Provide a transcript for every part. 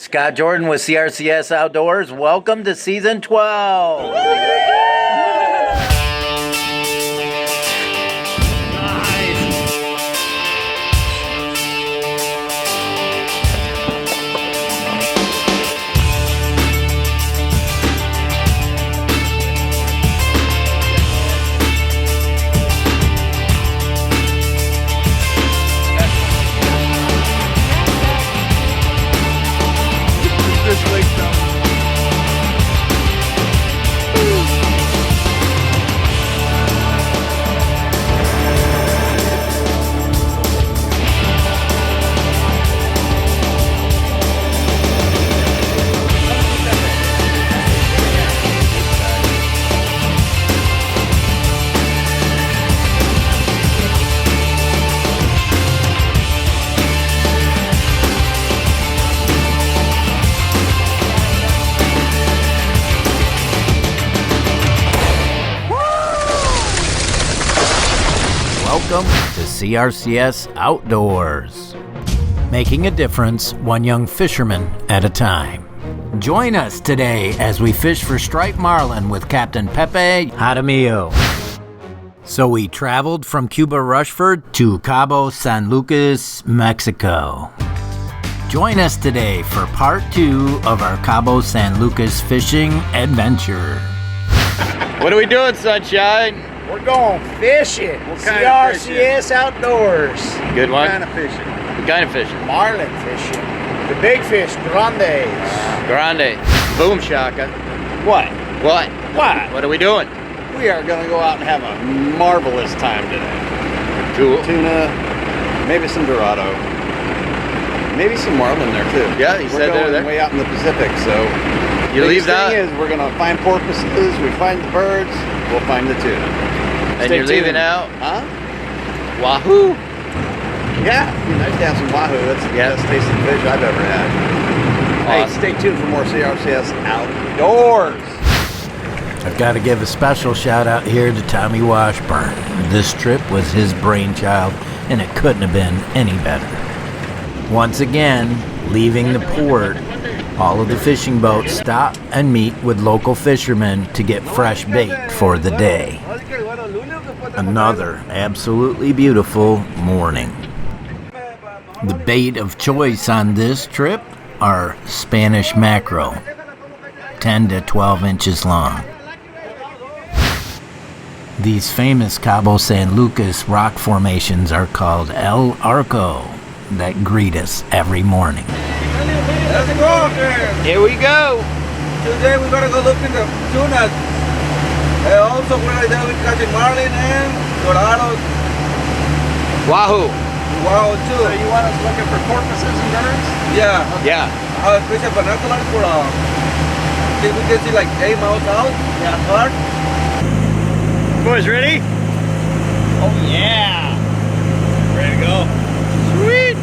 Scott Jordan with CRCS Outdoors. Welcome to Season 12. Welcome to CRCS Outdoors, making a difference one young fisherman at a time. Join us today as we fish for striped marlin with Captain Pepe Jaramillo. So we traveled from Cuba Rushford to Cabo San Lucas, Mexico. Join us today for part 2 of our Cabo San Lucas fishing adventure. What are we doing, Sunshine? We're going fishing. CRCS Outdoors. Good one. What kind of fishing? What kind of fishing? Marlin fishing. The big fish, grandes. Grande. Boom shaka. What? What? What? What are we doing? We are going to go out and have a marvelous time today. Cool. Tuna, maybe some dorado, maybe some marlin there too. Yeah, you said we're there. going way out in the Pacific, so You leave that? The thing is, we're going to find porpoises, we find the birds, we'll find the tuna. And Stay you're tuned. leaving out? Huh? Wahoo! Yeah, it'd be nice to have some wahoo. That's the best tasting fish I've ever had. Awesome. Hey, stay tuned for more CRCS Outdoors. I've got to give a special shout out here to Tommy Washburn. This trip was his brainchild, and it couldn't have been any better. Once again, leaving the port, all of the fishing boats stop and meet with local fishermen to get fresh bait for the day. Another absolutely beautiful morning. The bait of choice on this trip are Spanish mackerel, 10 to 12 inches long. These famous Cabo San Lucas rock formations are called El Arco that greet us every morning. Let's go there. Here we go. Today we're gonna go look in the tuna. Also we're right there with catching marlin and dorados. Wahoo! Wow too. So you want us looking for porpoises and birds? Yeah. Yeah. Special binoculars for think we can see like 8 miles out. Yeah, hard. Boys, ready? Oh yeah. Ready to go. Sweet!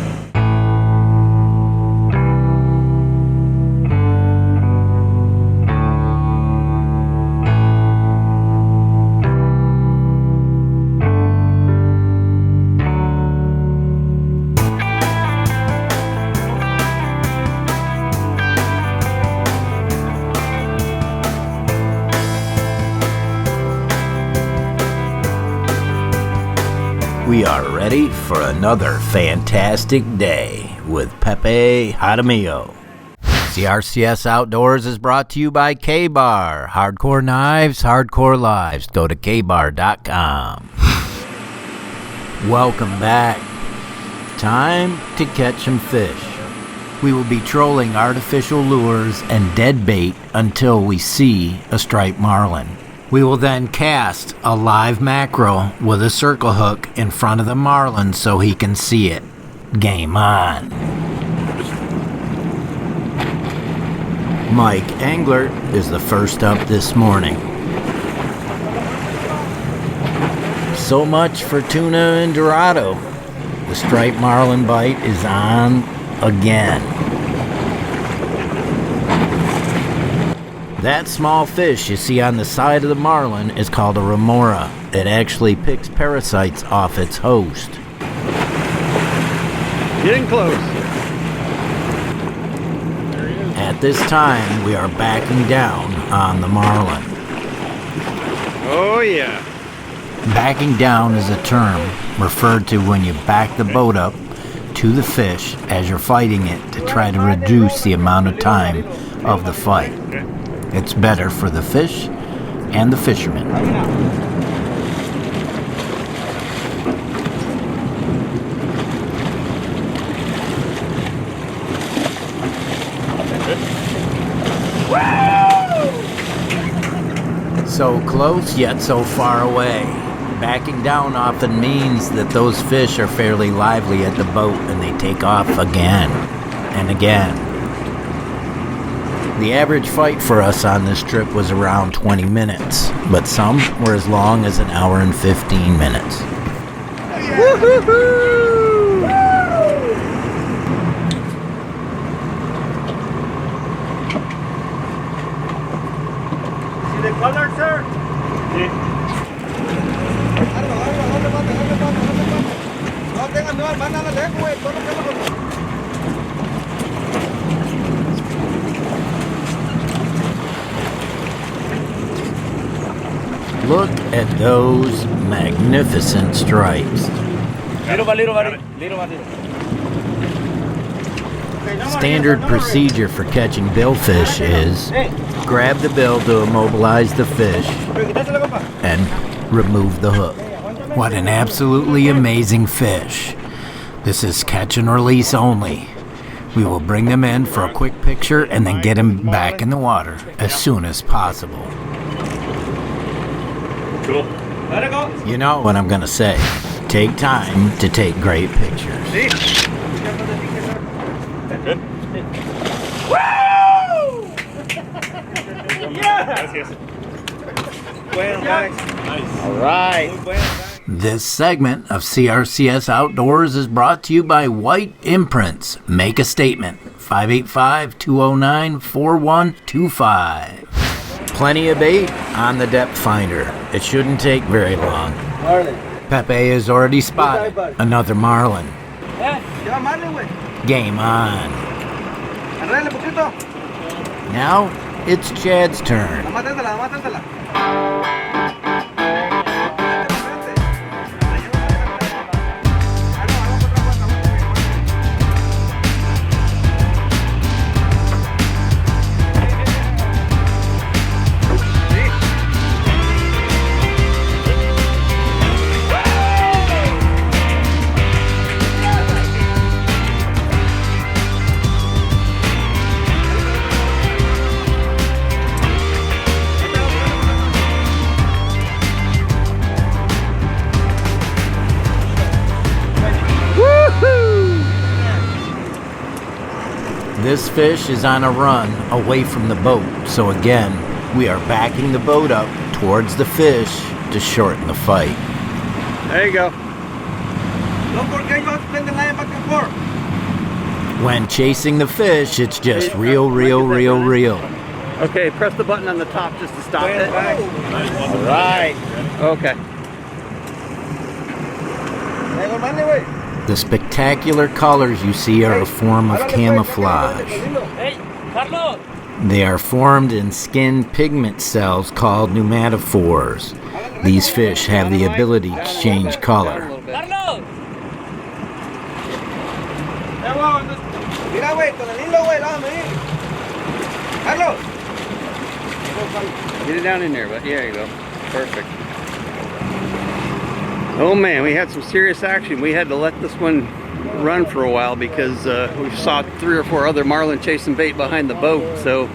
We are ready for another fantastic day with Pepe Jaramillo. CRCS Outdoors is brought to you by K-Bar. Hardcore knives, hardcore lives. Go to kbar.com. Welcome back. Time to catch some fish. We will be trolling artificial lures and dead bait until we see a striped marlin. We will then cast a live mackerel with a circle hook in front of the marlin so he can see it. Game on. Mike Englert is the first up this morning. So much for tuna and dorado. The striped marlin bite is on again. That small fish you see on the side of the marlin is called a remora. It actually picks parasites off its host. Getting close. There he this time, we are backing down on the marlin. Oh, yeah. Backing down is a term referred to when you back the boat up to the fish as you're fighting it to try to reduce the amount of time of the fight. It's better for the fish and the fishermen. So close yet so far away. Backing down often means that those fish are fairly lively at the boat and they take off again and again. The average fight for us on this trip was around 20 minutes, but some were as long as an hour and 15 minutes. See the color, sir? Look at those magnificent stripes. Standard procedure for catching billfish is grab the bill to immobilize the fish and remove the hook. What an absolutely amazing fish. This is catch and release only. We will bring them in for a quick picture and then get them back in the water as soon as possible. Cool. Let it go. You know what I'm going to say. Take time to take great pictures. See? Good? Woo! Yeah! Yes. Well, nice. All right. This segment of CRCS Outdoors is brought to you by White Imprints. Make a statement. 585-209-4125. Plenty of bait on the depth finder. It shouldn't take very long. Pepe has already spotted another marlin. Game on. Now it's Chad's turn. This fish is on a run away from the boat, so again, we are backing the boat up towards the fish to shorten the fight. There you go. When chasing the fish, it's just reel. Okay, press the button on the top just to stop it. All right. Okay. The spectacular colors you see are a form of camouflage. They are formed in skin pigment cells called pneumatophores. These fish have the ability to change color. Get it down in there, but there you go. Perfect. Oh man, we had some serious action. We had to let this one run for a while because we saw 3 or 4 other marlin chasing bait behind the boat, so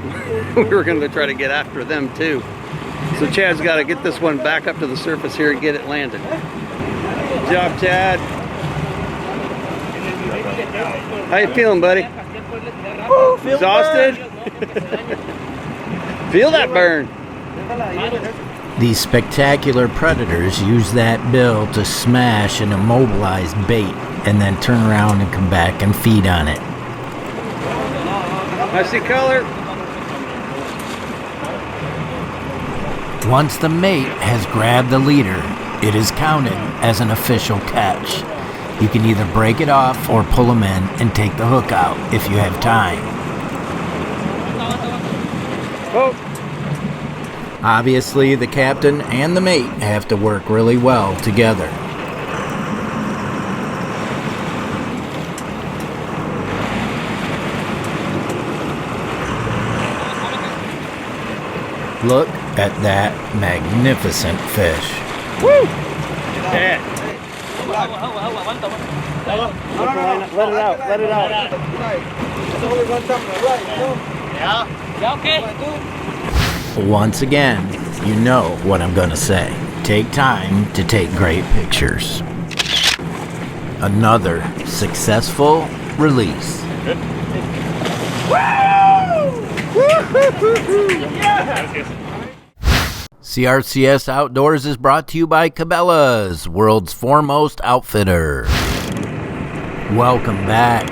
we were going to try to get after them too. So Chad's got to get this one back up to the surface here and get it landed. Good job, Chad. How you feeling, buddy? Exhausted? Feel that burn. These spectacular predators use that bill to smash and immobilize bait and then turn around and come back and feed on it. I see color. Once the mate has grabbed the leader, it is counted as an official catch. You can either break it off or pull them in and take the hook out if you have time. Obviously, the captain and the mate have to work really well together. Look at that magnificent fish. Woo! Yeah. Let it out. Let it out. It's only one time, right? Yeah, okay. Once again, you know what I'm going to say. Take time to take great pictures. Another successful release. CRCS Outdoors is brought to you by Cabela's, world's foremost outfitter. Welcome back.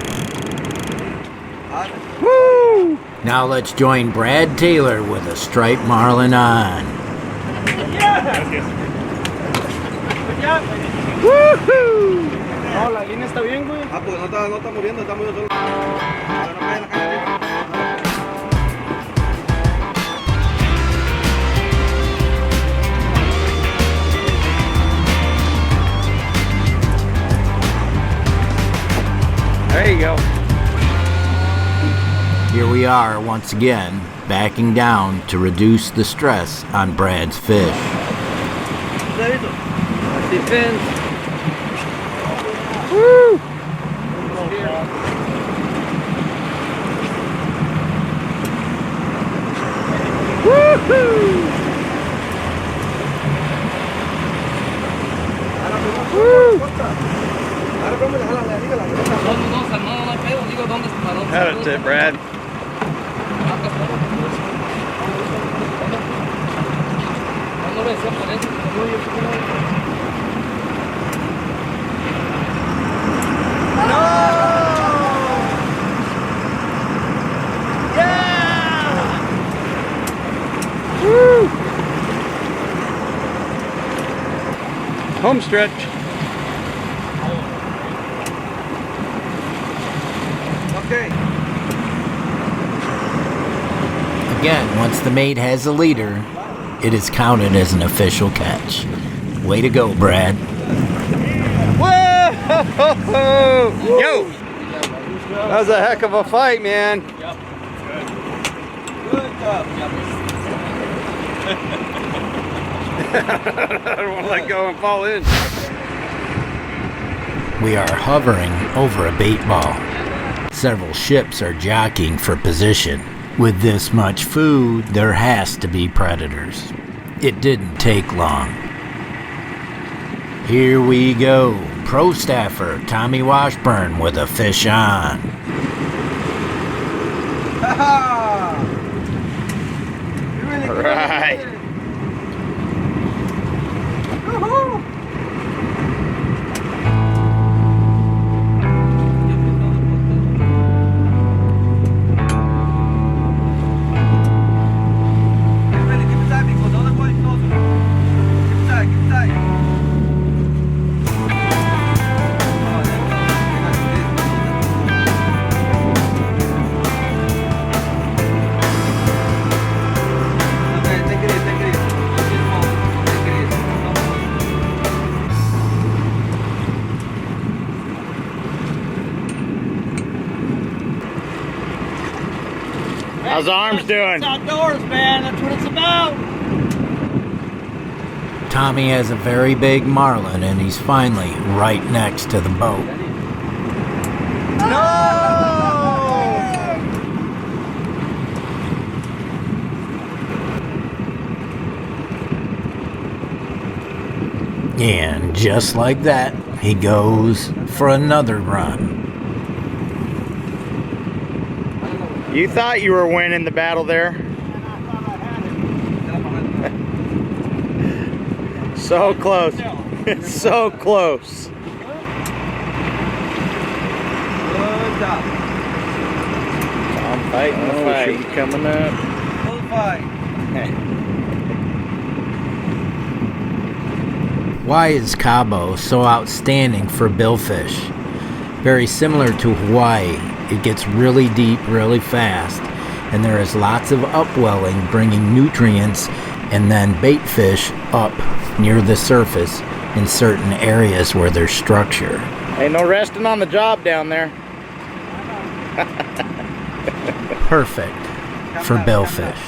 Woo! Now let's join Brad Taylor with a Striped Marlin on. Woohoo! No, la línea está bien, güey. Ah, pues no está moviendo, está moviendo solo. Ahora no cae, no cae. There you go. Here we are once again, backing down to reduce the stress on Brad's fish. I see fins. Woo! Woohoo! That's it, Brad. Woo! Home stretch. Okay. Again, once the mate has a leader, it is counted as an official catch. Way to go, Brad. Whoa! Yo! That was a heck of a fight, man. Good job. I don't want to let go and fall in. We are hovering over a bait ball. Several ships are jockeying for position. With this much food, there has to be predators. It didn't take long. Here we go. Pro staffer Tommy Washburn with a fish on. All right. How's arms doing? It's outdoors, man. That's what it's about. Tommy has a very big marlin and he's finally right next to the boat. And just like that, he goes for another run. You thought you were winning the battle there. So close. It's so close. Good job. I'm fighting the fight. Should be coming up. Good fight. Why is Cabo so outstanding for billfish? Very similar to Hawaii, it gets really deep really fast, and there is lots of upwelling bringing nutrients and then bait fish up near the surface in certain areas where there's structure. Ain't no resting on the job down there. Perfect for billfish.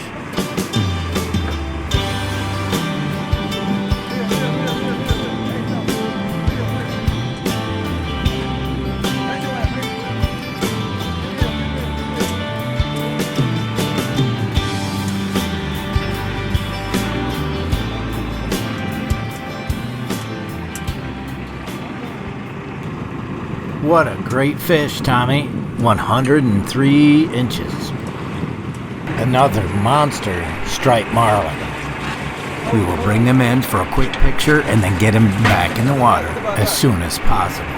What a great fish, Tommy. 103 inches. Another monster striped marlin. We will bring them in for a quick picture and then get them back in the water as soon as possible.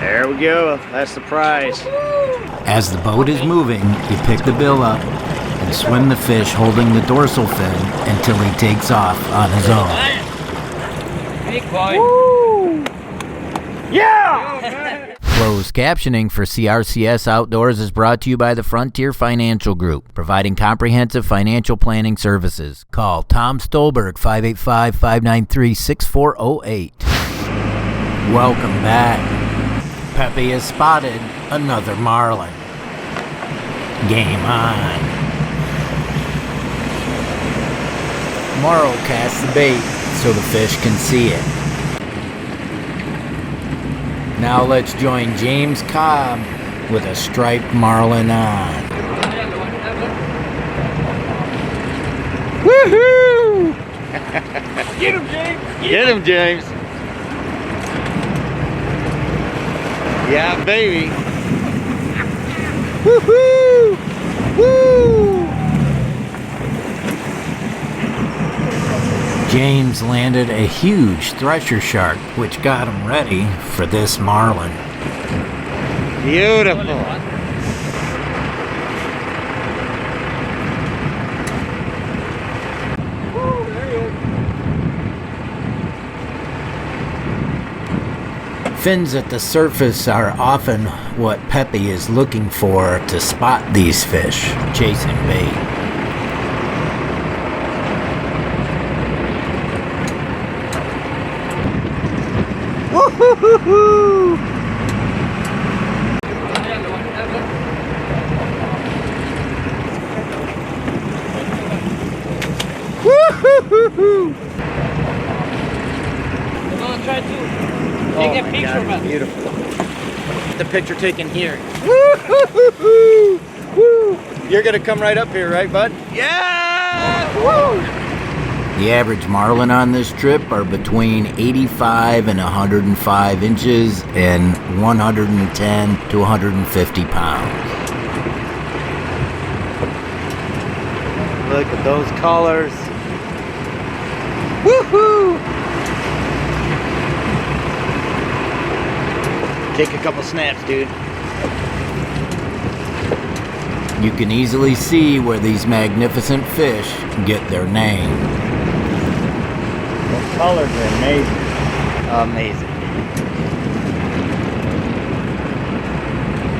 There we go. That's the prize. As the boat is moving, you pick the bill up and swim the fish holding the dorsal fin until he takes off on his own. Big boy. Yeah! Closed captioning for CRCS Outdoors is brought to you by the Frontier Financial Group, providing comprehensive financial planning services. Call Tom Stolberg, 585-593-6408. Welcome back. Pepe has spotted another marlin. Game on. Morrow casts the bait so the fish can see it. Now let's join James Cobb with a striped marlin on. Woohoo! Get him, James! Get him, James! Yeah, baby! Woohoo! Woo! James landed a huge thresher shark, which got him ready for this marlin. Beautiful! Fins at the surface are often what Pepe is looking for to spot these fish chasing bait. Woo-hoo-hoo-hoo! Woo-hoo-hoo-hoo! We're gonna try to take a picture of it. Beautiful. The picture taken here. Woo-hoo-hoo-hoo! Woo! You're gonna come right up here, right, bud? Yeah! Woo! The average marlin on this trip are between 85 and 105 inches and 110 to 150 pounds. Look at those colors. Woohoo! Take a couple snaps, dude. You can easily see where these magnificent fish get their name. Those colors are amazing. Amazing.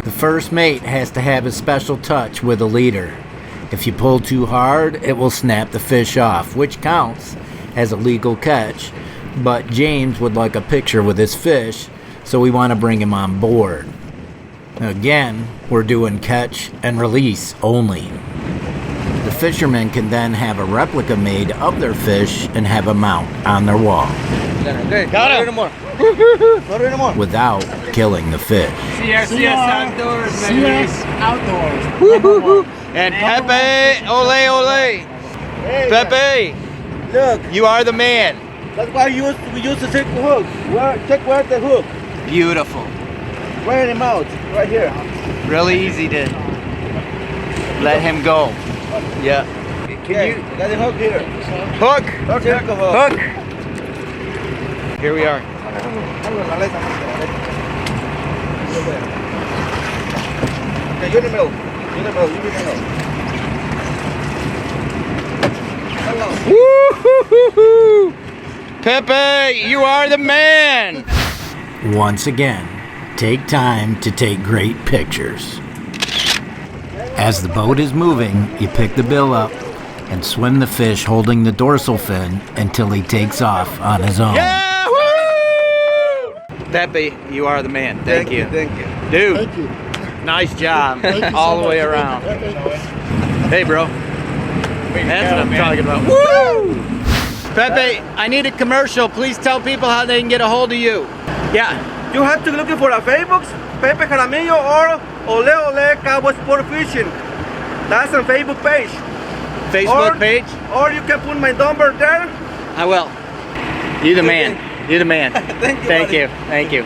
The first mate has to have a special touch with a leader. If you pull too hard, it will snap the fish off, which counts as a legal catch. But James would like a picture with his fish, so we want to bring him on board. Again, we're doing catch and release only. The fishermen can then have a replica made of their fish and have a mount on their wall Got him! without killing the fish. CRCS Outdoors, CRCS Outdoors. Woo-hoo-hoo! And Pepe, Ole Ole! Pepe, Look, you are the man. that's why we used to take the hook. Check where's the hook. Beautiful. Where in the mouth? Right here. Really easy to let him go. Yeah. Can you? Got the hook here. Hook! Check the hook. Hook! Here we are. Okay, you in the middle. Woo-hoo-hoo-hoo! Pepe, you are the man! Once again, take time to take great pictures. As the boat is moving, you pick the bill up and swim the fish holding the dorsal fin until he takes off on his own. Yeah! Woo! Pepe, you are the man. Thank you. Thank you. Dude, Thank you. nice job. Thank you so All the much. way around. Hey, bro. That's what I'm talking about. Woo! Pepe, I need a commercial. Please tell people how they can get a hold of you. Yeah. You have to look for a Facebook, Pepe Jaramillo, or Ole Ole Cabo Sport Fishing. That's a Facebook page. Facebook page? Or you can put my number there. I will. You the man. You the man. Thank you, Thank buddy. you. Thank you.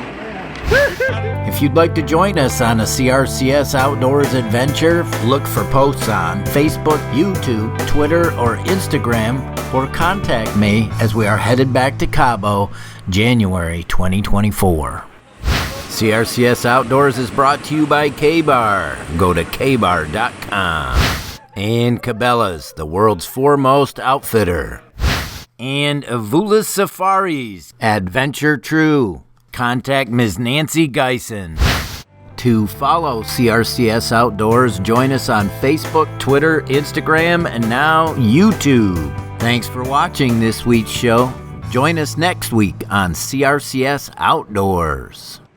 If you'd like to join us on a CRCS Outdoors adventure, look for posts on Facebook, YouTube, Twitter, or Instagram, or contact me as we are headed back to Cabo, January 2024. CRCS Outdoors is brought to you by K-Bar. Go to kbar.com. And Cabela's, the world's foremost outfitter. And Avula Safaris, Adventure True. Contact Ms. Nancy Geisen. To follow CRCS Outdoors, join us on Facebook, Twitter, Instagram, and now YouTube. Thanks for watching this week's show. Join us next week on CRCS Outdoors.